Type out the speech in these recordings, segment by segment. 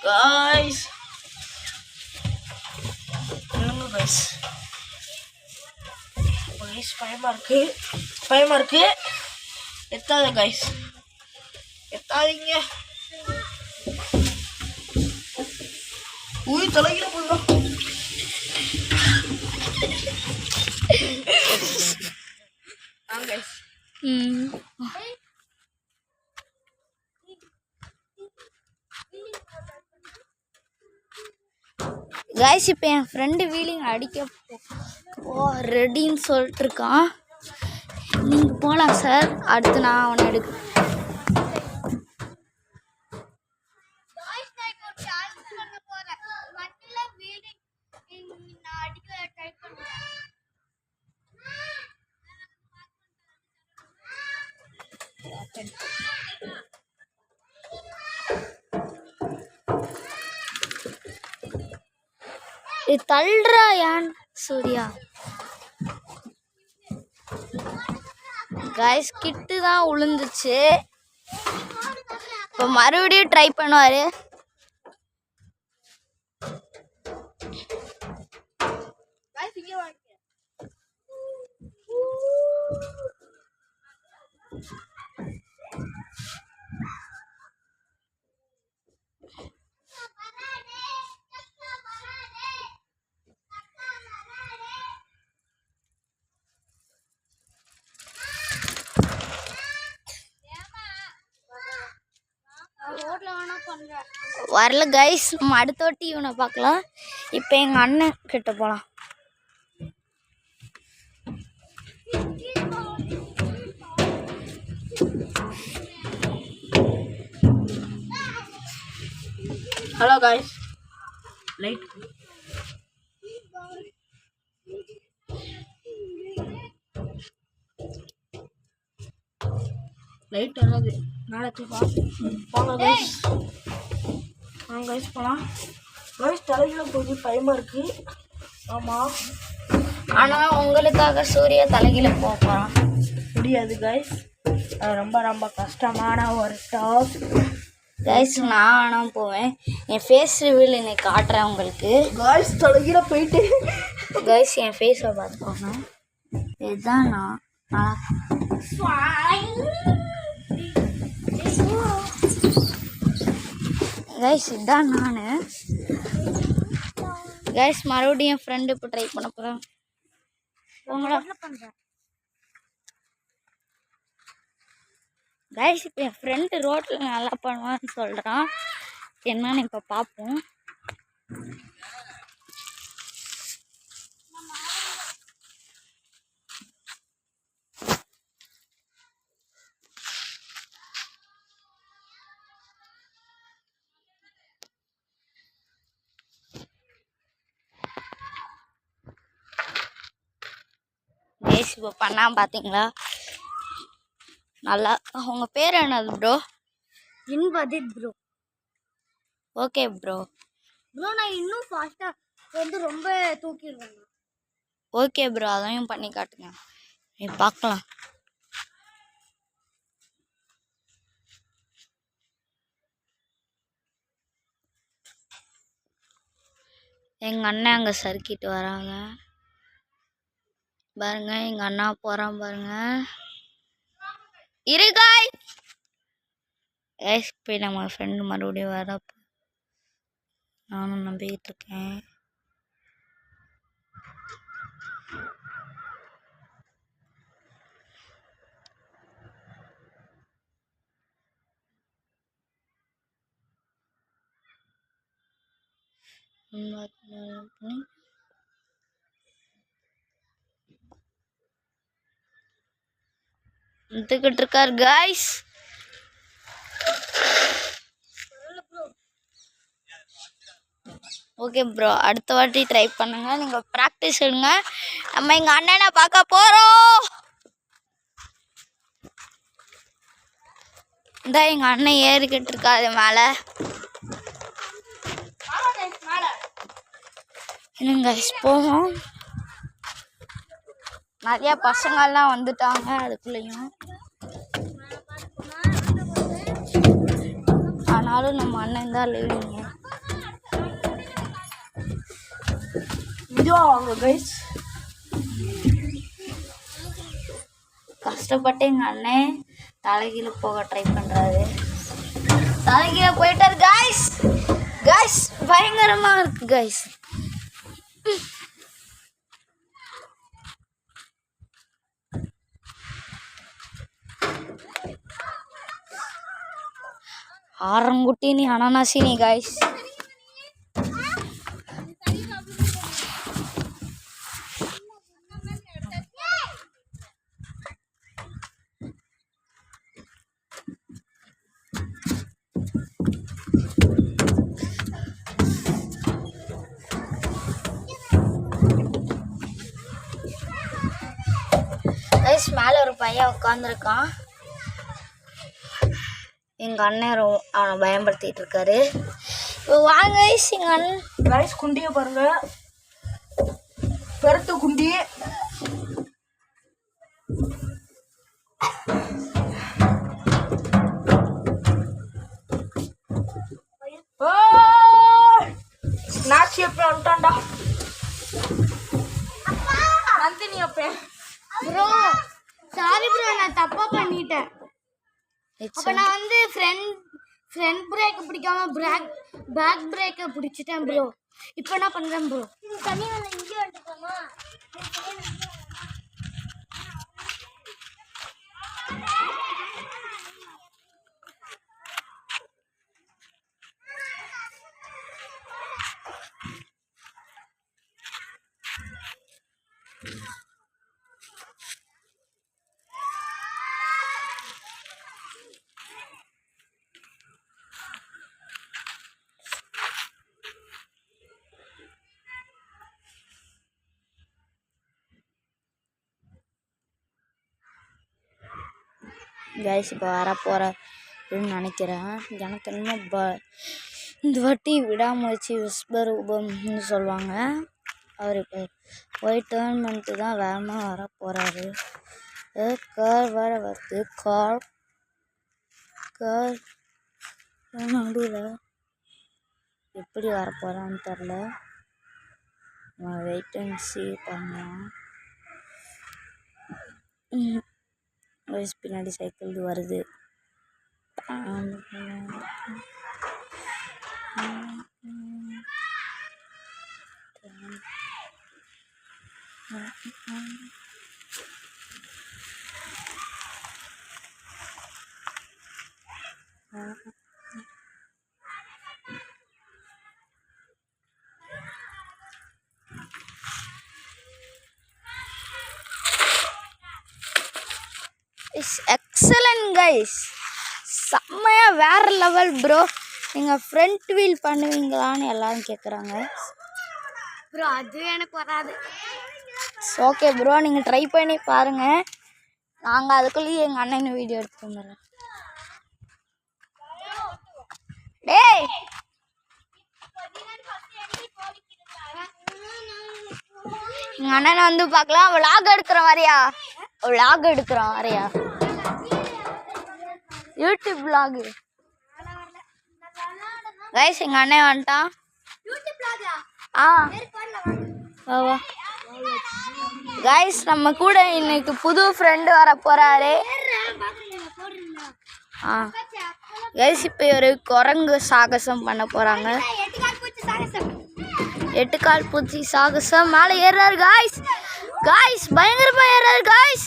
Guys என்னங்க guys guys பயமா இருக்கு எத்தாத गाइस எத்தாதீங்க ஊய் தலையில போடுறோம் गाइस गाइस இப்போ என் ஃப்ரெண்ட் வீலிங் அடிக்க ரெடின்னு சொல்லிட்டு இருக்கான் நீங்க போலாம் சார் அடுத்து நான் அவனை எடுக்கிறேன் गाइस நான் இப்போ சேலஞ்ச் பண்ண போறேன் வண்டில வீலிங் நான் அடிக்க ட்ரை பண்றேன் இது தள்ளுறா யான் சூர்யா गाइस கிட்டு தான் உளுந்துச்சு இப்போ மறுபடியும் ட்ரை பண்ணுவாரு गाइस இங்க வாங்க வரல गाइस அடுத்தோட்டி இவனை பார்க்கலாம் இப்போ எங்கள் அண்ணன் கிட்ட போகலாம் हेलो गाइस लाइट லைட் வராது நாளைக்கு வாங்க गाइस போலாம் गाइस தலையில போய் பயமா இருக்கு ஆமா ஆனால் உங்களுக்காக சூர்யா தலைகீழ போகிறான் முடியாது गाइस அது ரொம்ப கஷ்டமான ஒரு டாஸ்க் गाइस நான் ஆனால் போவேன் என் ஃபேஸ் ரிவீல் இன்னைக்கு காட்டுறேன் உங்களுக்கு गाइस தலையில போயிட்டு गाइस என் ஃபேஸை பார்த்துக்கோங்க இதுதான் நான் गाइस இதுதான் நான் गाइस மறுபடியும் என் ஃப்ரெண்டு இப்போ ட்ரை பண்ண போகிறேன் गाइस இப்போ என் ஃப்ரெண்டு ரோட்டில் நல்லா பண்ணுவான்னு சொல்கிறான் என்னன்னு இப்போ பார்ப்போம் गाइस இப்போ பண்ணா பார்த்தீங்களா நல்லா உங்கள் பேர் என்னது ப்ரோ இன்பதித் ப்ரோ ஓகே ப்ரோ நான் இன்னும் ஃபாஸ்டா வந்து ரொம்ப தூக்கிடுவேன் ஓகே ப்ரோ அதையும் பண்ணி காட்டுங்க நீ பார்க்கலாம் எங்கள் அண்ணன் அங்கே சறுக்கிட்டு வராங்க பாருங்க எங்கள் அண்ணா போகிறான் பாருங்க இருகாய் போய் நம்ம ஃப்ரெண்டு மறுபடியும் வரப்போ நானும் நம்பிக்கிட்டு இருக்கேன் வந்துக்கிட்டு இருக்கார் गाइस ஓகே ப்ரோ அடுத்த வாட்டி ட்ரை பண்ணுங்க நீங்கள் ப்ராக்டிஸ் எடுங்க நம்ம எங்கள் அண்ணனை பார்க்க போகிறோம் இந்த எங்கள் அண்ணன் ஏறிக்கிட்டு இருக்காது மேலே என்னங்க போவோம் நிறையா பசங்கள்லாம் வந்துட்டாங்க அதுக்குள்ளேயும் இருந்தாலும் நம்ம அண்ணன் தான் லீடிங்க. இதுவா வாங்க கைஸ். கஷ்டப்பட்டு எங்கள் அண்ணன் தலைகீழ போக ட்ரை பண்ணுறாரு. தலைகீழ போயிட்டாரு கைஸ். கைஸ் பயங்கரமாக இருக்கு கைஸ். ஆரங்குட்டி நீ அனானாசி நீ கைஸ். கைஸ் மேலே ஒரு பையன் உட்காந்துருக்கான். எங்கள் அண்ணன் அவனை பயன்படுத்திட்டு இருக்காரு. இப்போ வாங்க கைஸ் எங்கள் அண்ணன். கைஸ் குண்டியை பாருங்க, பெருத்து குண்டி. நாச்சி அப்ப வந்துட்டான்டா நந்தினி அப்ப. ப்ரோ சாரி ப்ரோ, நான் தப்பா பண்ணிட்டேன். அப்ப நான் வந்து ஃப்ரண்ட் பிரேக் பிடிக்காம பேக் பிரேக்கை பிடிச்சிட்டேன் ப்ரோ. இப்போ என்ன பண்றேன் ப்ரோ? தண்ணி வந்து இங்கே வந்துட்டோமா? கைஸ் இப்போ வரப்போகிறன்னு நினைக்கிறேன். எனக்கு என்னமோ இந்த வாட்டி விடாமுயற்சி விஸ்வரூபம்னு சொல்லுவாங்க. அவர் இப்போ போய் டேர்ன் பண்ணிட்டு தான் வேகமாக வரப்போகிறாரு. கார் வர வருது. கார் நடுவில் எப்படி வரப்போகிறான்னு தெரில. நான் வெயிட் அண்ட் சீ பண்ணலாம். பின்னாடி சைக்கிள் வருது. எக்ஸலன்ட் கைஸ், செம்மையாக வேறு லெவல் ப்ரோ. நீங்கள் ஃப்ரண்ட் வீல் பண்ணுவீங்களான்னு எல்லாரும் கேட்குறாங்க ப்ரோ. அது எனக்கு வராது. ஓகே ப்ரோ, நீங்கள் ட்ரை பண்ணி பாருங்கள். நாங்கள் அதுக்குள்ளேயே எங்கள் அண்ணன் வீடியோ எடுத்து வந்துடுறோம். டேய் எங்கள் அண்ணனை வந்து பார்க்கலாம். விளாக் எடுக்கிறோம் வரையா? விளாக் எடுக்கிறோம் வரையா? YouTube vlog guys. எங்கள் அண்ணன் வந்துட்டான். வா கைஸ், நம்ம கூட இன்னைக்கு புது ஃப்ரெண்டு வர போகிறாரு. கைஸ் இப்போ ஒரு குரங்கு சாகசம் பண்ண போகிறாங்க. 8 கால் பூச்சி சாகசம். மேலே ஏறாரு கைஸ். கைஸ் பயங்கரமாக ஏறாரு கைஸ்,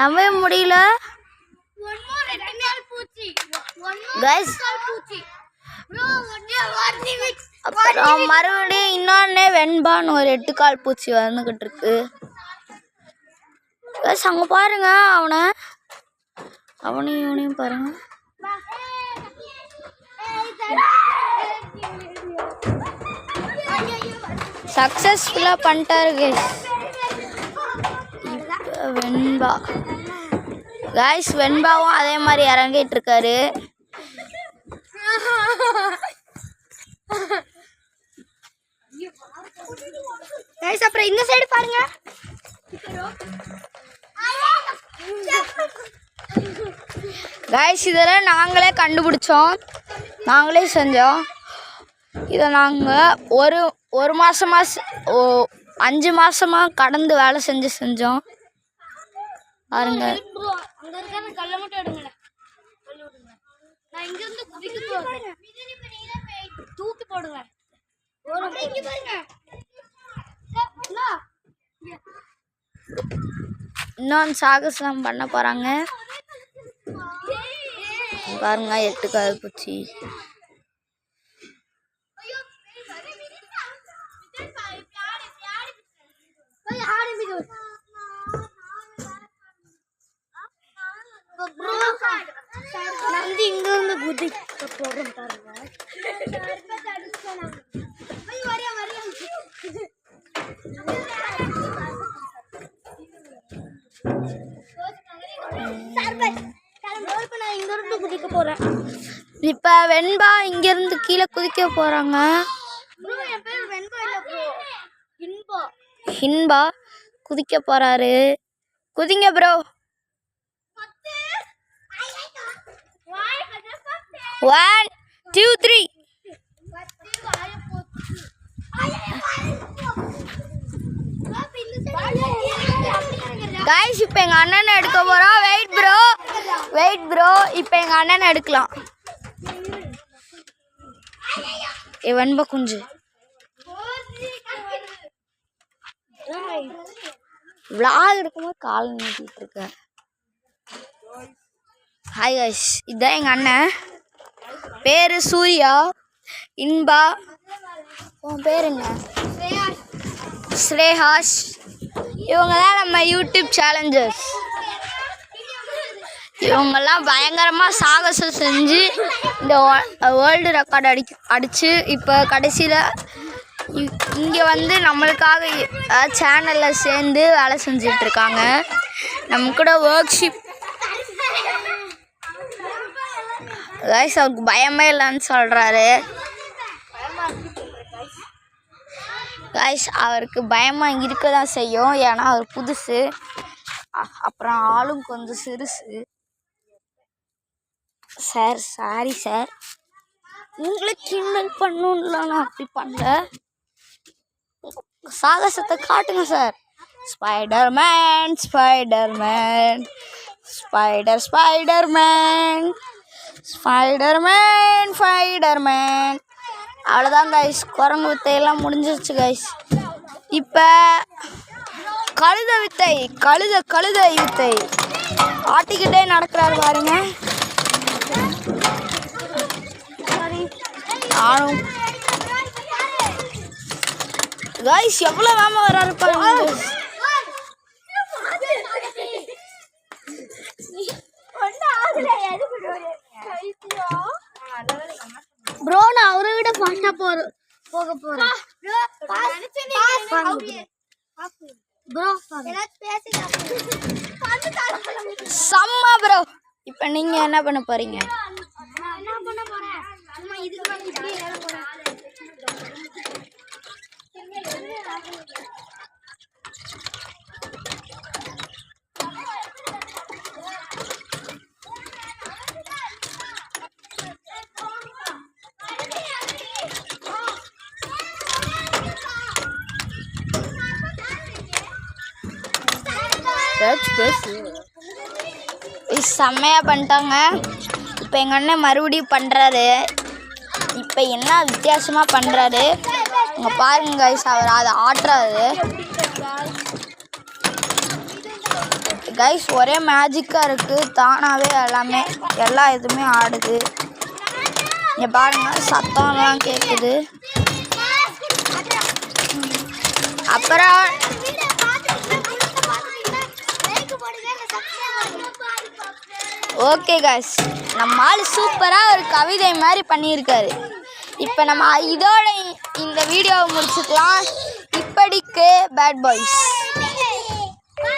நம்பவே முடியல கைஸ். அப்புறம் மறுபடியும் இன்னொன்னே வெண்பான்னு ஒரு 8 கால் பூச்சி வந்துக்கிட்டு இருக்கு கைஸ். அங்கே பாருங்க, அவனையும் இவனையும் பாருங்க. சக்ஸஸ்ஃபுல்லாக பண்ணிட்டாரு கைஸ். வெண்பா கைஸ், வெண்பாவும் அதே மாதிரி இறங்கிட்டு இருக்காரு. கைஸ் அப்புறம் இந்த சைடு பாருங்க கைஸ், இதெல்லாம் நாங்களே கண்டுபிடிச்சோம். நாங்களே செஞ்சோம். இதை நாங்கள் ஒரு மாதமாக 5 மாதமாக கடந்து வேலை செஞ்சோம் பாருங்க. அங்க இருக்க கல்லை மட்டும் எடுங்க. நான் இங்க இருந்து குதிக்க போறேன். தூக்கி போடுவேன். இங்க பாருங்க. இன்னொன்று சாகசம் பண்ண போகிறாங்க பாருங்க. 8 கால் பூச்சி. நந்தி இங்க இருந்து குதிக்க போறோம் பாருங்க. இங்க இருந்து குதிக்க போறேன். இப்போ வெண்பா இங்கேருந்து கீழே குதிக்க போகிறாங்க. என் பேர் வெண்பா இல்ல ப்ரோ, இன்பா. ஹின்பா குதிக்க போகிறாரு. குதிங்க ப்ரோ. 1 2 3. கைஸ் இப்போ எங்கள் அண்ணனை எடுக்க போகிறோம். Wait bro. இப்போ எங்கள் அண்ணனை எடுக்கலாம். வெண்பா குஞ்சு விளாக் எடுக்கும்போது கால் நீட்டிட்டு இருக்கேன். ஹாய் கைஸ், இதுதான் எங்கள் அண்ணன். பேர் சூர்யா. இன்பா. உன் பேர் என்ன? ஸ்ரேஹாஷ். இவங்க தான் நம்ம யூடியூப் சேலஞ்சர்ஸ். இவங்கெல்லாம் பயங்கரமாக சாகசம் செஞ்சு இந்த வேர்ல்டு ரெக்கார்டு அடித்து இப்போ கடைசியில் இங்கே வந்து நம்மளுக்காக சேனலில் சேர்ந்து வேலை செஞ்சிட்ருக்காங்க. நம்ம கூட ஒர்க் ஷிப். கைஸ் அவருக்கு பயமே இல்லைன்னு சொல்கிறாரு. கைஸ் அவருக்கு பயமாக இருக்க தான் செய்யும், ஏன்னா அவர் புதுசு, அப்புறம் ஆளும் கொஞ்சம் சிறுசு. சார் சாரி சார், உங்களை கிண்டல் பண்ணணும்ல, நான் அப்படி பண்ணல. சாகசத்தை காட்டுங்க sir. Spiderman Spiderman Spiderman Spiderman Spiderman. அவ்வளோதான் கைஸ், குரங்கு வித்தையெல்லாம் முடிஞ்சிருச்சு கைஸ். இப்போ கழுத வித்தை, கழுதை வித்தை ஆட்டிக்கிட்டே நடக்கிறாரு பாருங்க. நானும் கைஸ் எவ்வளோ வேகமாக வராரு பாருங்க. ப்ரோ நான் அவரை விட ஃபாஸ்டா போக போறேன் ப்ரோ. செம்ம ப்ரோ. இப்போ நீங்க என்ன பண்ண போறீங்க? செம்மையாக பண்ணிட்டாங்க. இப்போ எங்கள் அண்ணன் மறுபடியும் பண்ணுறாரு. இப்போ என்ன வித்தியாசமாக பண்ணுறாரு இங்கே பாருங்க கைஸ். அவர் அதை ஆட்டுறாரு கைஸ். ஒரே மேஜிக்காக இருக்குது, தானாகவே எல்லா இதுவுமே ஆடுது. இங்கே பாருங்க, சத்தம்லாம் கேட்குது. அப்புறம் ஓகே கைஸ், நம்ம ஆள் சூப்பராக ஒரு கவிதை மாதிரி பண்ணியிருக்காரு. இப்போ நம்ம இதோட இந்த வீடியோவை முடிச்சுக்கலாம். இப்படிக்கு பேட் பாய்ஸ்.